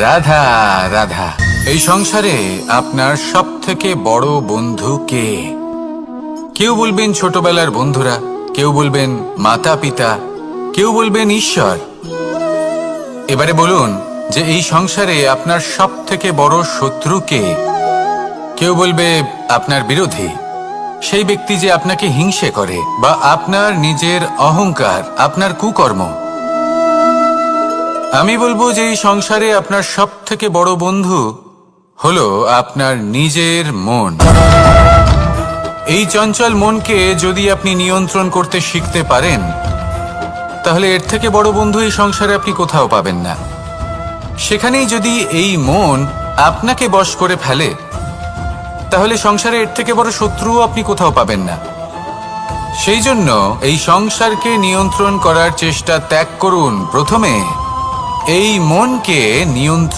রাধা রাধা, এই সংসারে আপনার সব থেকে বড় বন্ধু কে? কেউ বলবেন ছোটবেলার বন্ধুরা, কেউ বলবেন মাতা পিতা, কেউ বলবেন ঈশ্বর। এবারে বলুন যে এই সংসারে আপনার সব থেকে বড় শত্রু কে? কেউ বলবে আপনার বিরোধী, সেই ব্যক্তি যে আপনাকে হিংসে করে, বা আপনার নিজের অহংকার, আপনার কুকর্ম। আমি বলবো যে এই সংসারে আপনার সব থেকে বড় বন্ধু হলো আপনার নিজের মন। এই চঞ্চল মনকে যদি আপনি নিয়ন্ত্রণ করতে শিখতে পারেন, তাহলে এর থেকে বড় বন্ধু এই সংসারে আপনি কোথাও পাবেন না। সেখানেই যদি এই মন আপনাকে বশ করে ফেলে, তাহলে সংসারে এর থেকে বড় শত্রুও আপনি কোথাও পাবেন না। সেই জন্য এই সংসারকে নিয়ন্ত্রণ করার চেষ্টা ত্যাগ করুন। প্রথমে এই মনকে নিয়ন্ত্রণ